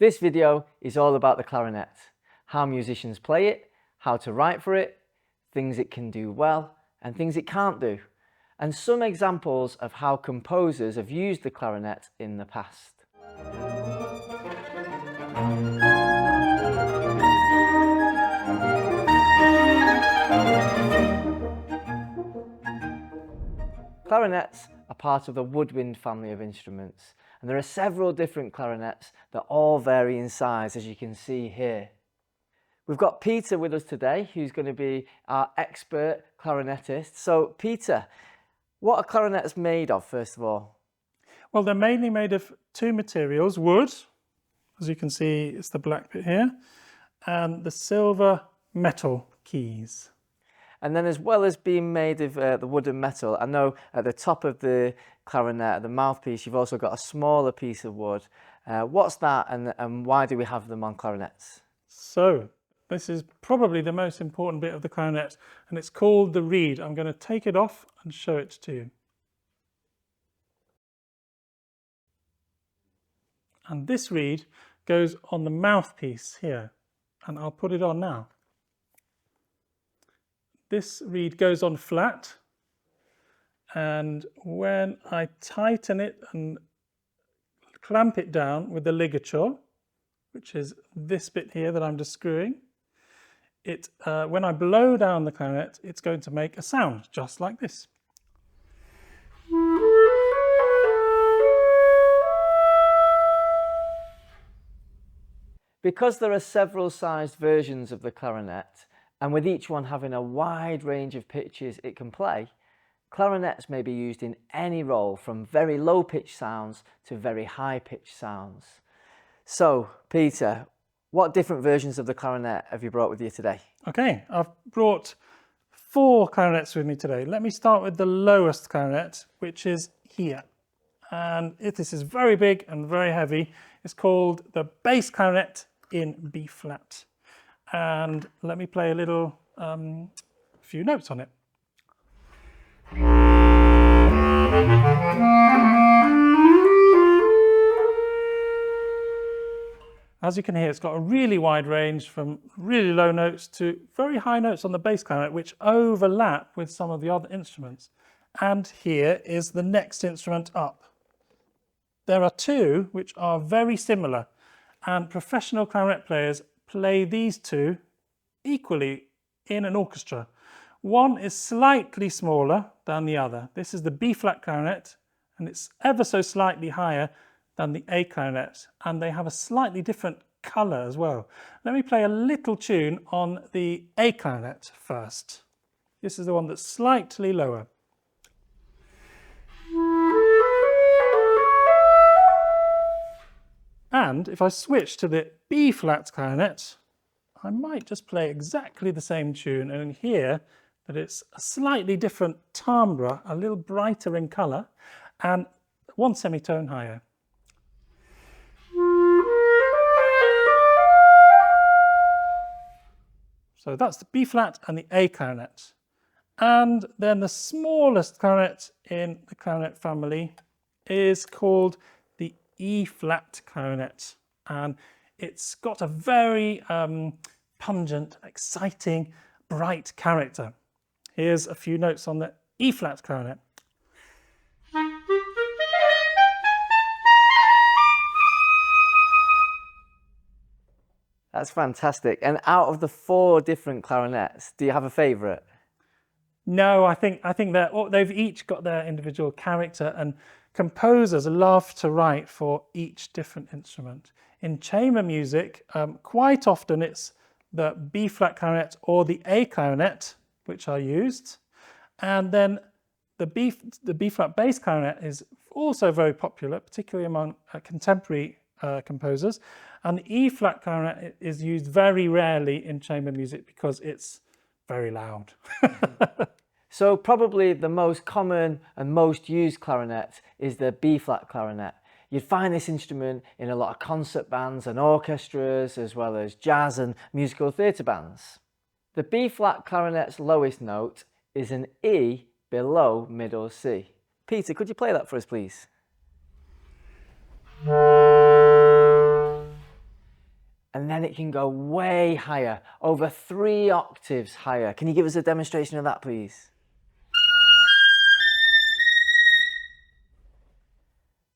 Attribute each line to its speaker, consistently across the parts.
Speaker 1: This video is all about the clarinet, how musicians play it, how to write for it, things it can do well and things it can't do, and some examples of how composers have used the clarinet in the past. Clarinets are part of the woodwind family of instruments, and there are several different clarinets that all vary in size, as you can see here. We've got Peter with us today, who's going to be our expert clarinettist. So Peter, what are clarinets made of, first of all?
Speaker 2: Well, they're mainly made of two materials: wood, as you can see, it's the black bit here, and the silver metal keys.
Speaker 1: And then, as well as being made of the wood and metal, I know at the top of the clarinet, the mouthpiece, you've also got a smaller piece of wood. What's that, and why do we have them on clarinets?
Speaker 2: So this is probably the most important bit of the clarinet, and it's called the reed. I'm going to take it off and show it to you. And this reed goes on the mouthpiece here, and I'll put it on now. This reed goes on flat, and when I tighten it and clamp it down with the ligature, which is this bit here that I'm just screwing, when I blow down the clarinet, it's going to make a sound just like this.
Speaker 1: Because there are several sized versions of the clarinet, and with each one having a wide range of pitches it can play, clarinets may be used in any role from very low pitched sounds to very high pitched sounds. So, Peter, what different versions of the clarinet have you brought with you today?
Speaker 2: Okay, I've brought 4 clarinets with me today. Let me start with the lowest clarinet, which is here. And this is very big and very heavy. It's called the bass clarinet in B flat. And let me play a little few notes on it. As you can hear, it's got a really wide range from really low notes to very high notes on the bass clarinet, which overlap with some of the other instruments. And here is the next instrument up. There are 2 which are very similar, and professional clarinet players play these 2 equally in an orchestra. One is slightly smaller than the other. This is the B flat clarinet, and it's ever so slightly higher than the A clarinet, and they have a slightly different colour as well. Let me play a little tune on the A clarinet first. This is the one that's slightly lower. And if I switch to the B flat clarinet, I might just play exactly the same tune and hear that it's a slightly different timbre, a little brighter in colour, and 1 semitone higher. So that's the B flat and the A clarinet. And then the smallest clarinet in the clarinet family is called the E flat clarinet, and it's got a very pungent, exciting, bright character. Here's a few notes on the E flat clarinet.
Speaker 1: That's fantastic. And out of the 4 different clarinets, do you have a favourite?
Speaker 2: No, I think they've each got their individual character, and composers love to write for each different instrument. In chamber music, quite often it's the B flat clarinet or the A clarinet which are used, and then the B flat bass clarinet is also very popular, particularly among contemporary composers, and the E flat clarinet is used very rarely in chamber music because it's very loud.
Speaker 1: So probably the most common and most used clarinet is the B flat clarinet. You'd find this instrument in a lot of concert bands and orchestras, as well as jazz and musical theatre bands. The B flat clarinet's lowest note is an E below middle C. Peter, could you play that for us, please? and it can go way higher, over 3 octaves higher. Can you give us a demonstration of that, please?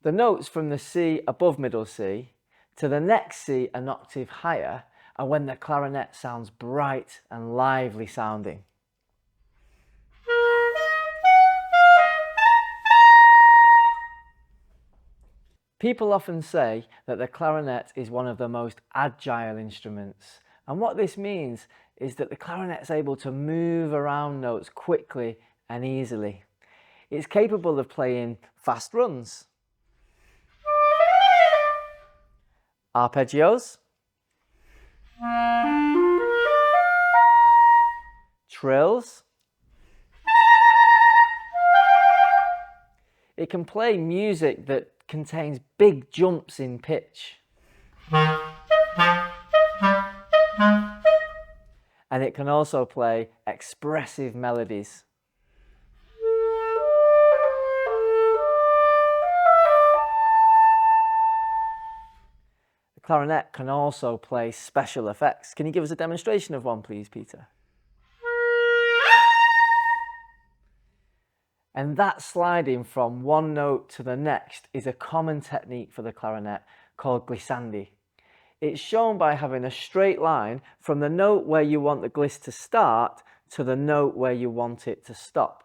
Speaker 1: The notes from the C above middle C to the next C an octave higher are when the clarinet sounds bright and lively sounding. People often say that the clarinet is one of the most agile instruments, and what this means is that the clarinet is able to move around notes quickly and easily. It's capable of playing fast runs, arpeggios, trills. It can play music that contains big jumps in pitch. And it can also play expressive melodies. The clarinet can also play special effects. Can you give us a demonstration of one, please, Peter? And that sliding from one note to the next is a common technique for the clarinet called glissandi. It's shown by having a straight line from the note where you want the gliss to start to the note where you want it to stop.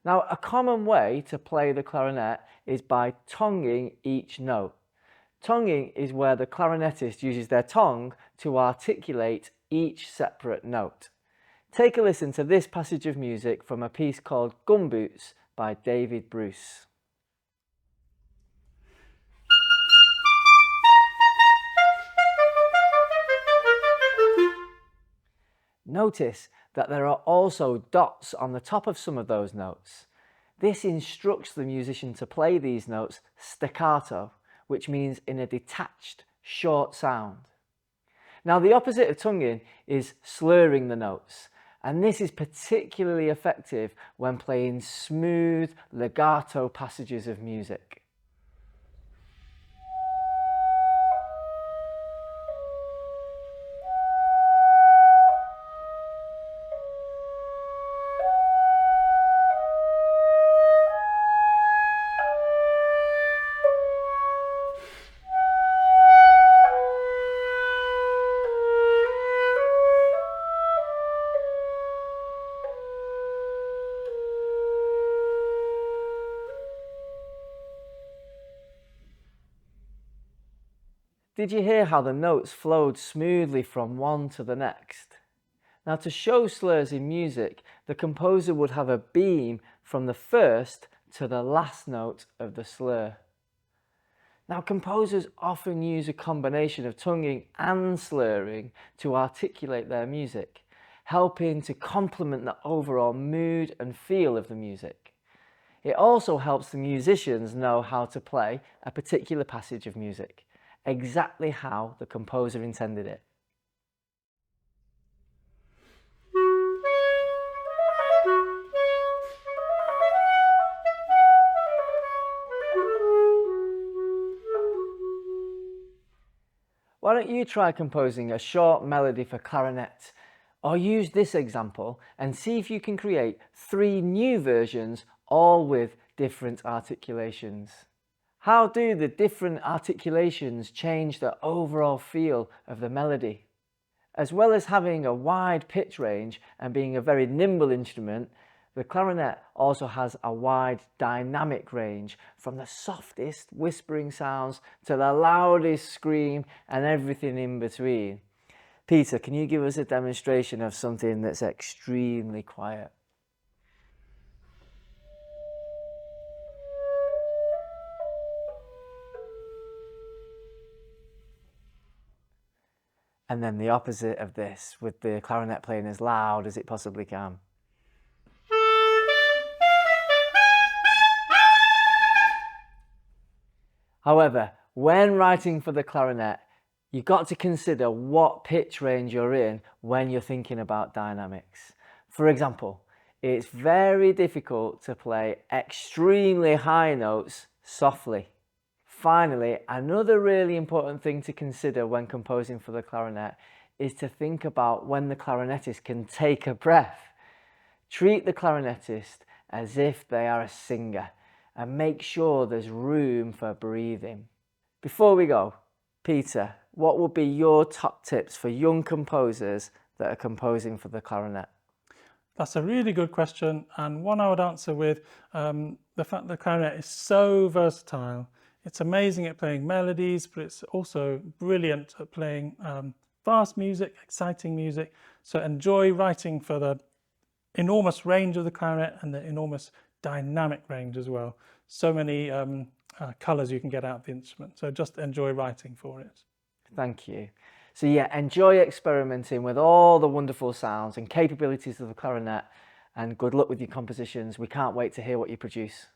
Speaker 1: Now, a common way to play the clarinet is by tonguing each note. Tonguing is where the clarinettist uses their tongue to articulate each separate note. Take a listen to this passage of music from a piece called Gumboots by David Bruce. Notice that there are also dots on the top of some of those notes. This instructs the musician to play these notes staccato, which means in a detached, short sound. Now, the opposite of tonguing is slurring the notes, and this is particularly effective when playing smooth, legato passages of music. Did you hear how the notes flowed smoothly from one to the next? Now, to show slurs in music, the composer would have a beam from the first to the last note of the slur. Now, composers often use a combination of tonguing and slurring to articulate their music, helping to complement the overall mood and feel of the music. It also helps the musicians know how to play a particular passage of music, exactly how the composer intended it. Why don't you try composing a short melody for clarinet, or use this example and see if you can create 3 new versions, all with different articulations. How do the different articulations change the overall feel of the melody? As well as having a wide pitch range and being a very nimble instrument, the clarinet also has a wide dynamic range, from the softest whispering sounds to the loudest scream and everything in between. Peter, can you give us a demonstration of something that's extremely quiet? And then the opposite of this, with the clarinet playing as loud as it possibly can. However, when writing for the clarinet, you've got to consider what pitch range you're in when you're thinking about dynamics. For example, it's very difficult to play extremely high notes softly. Finally, another really important thing to consider when composing for the clarinet is to think about when the clarinettist can take a breath. Treat the clarinettist as if they are a singer and make sure there's room for breathing. Before we go, Peter, what would be your top tips for young composers that are composing for the clarinet?
Speaker 2: That's a really good question, and one I would answer with the fact that the clarinet is so versatile. It's amazing at playing melodies, but it's also brilliant at playing fast music, exciting music. So enjoy writing for the enormous range of the clarinet and the enormous dynamic range as well. So many colours you can get out of the instrument. So just enjoy writing for it.
Speaker 1: Thank you. So yeah, enjoy experimenting with all the wonderful sounds and capabilities of the clarinet, and good luck with your compositions. We can't wait to hear what you produce.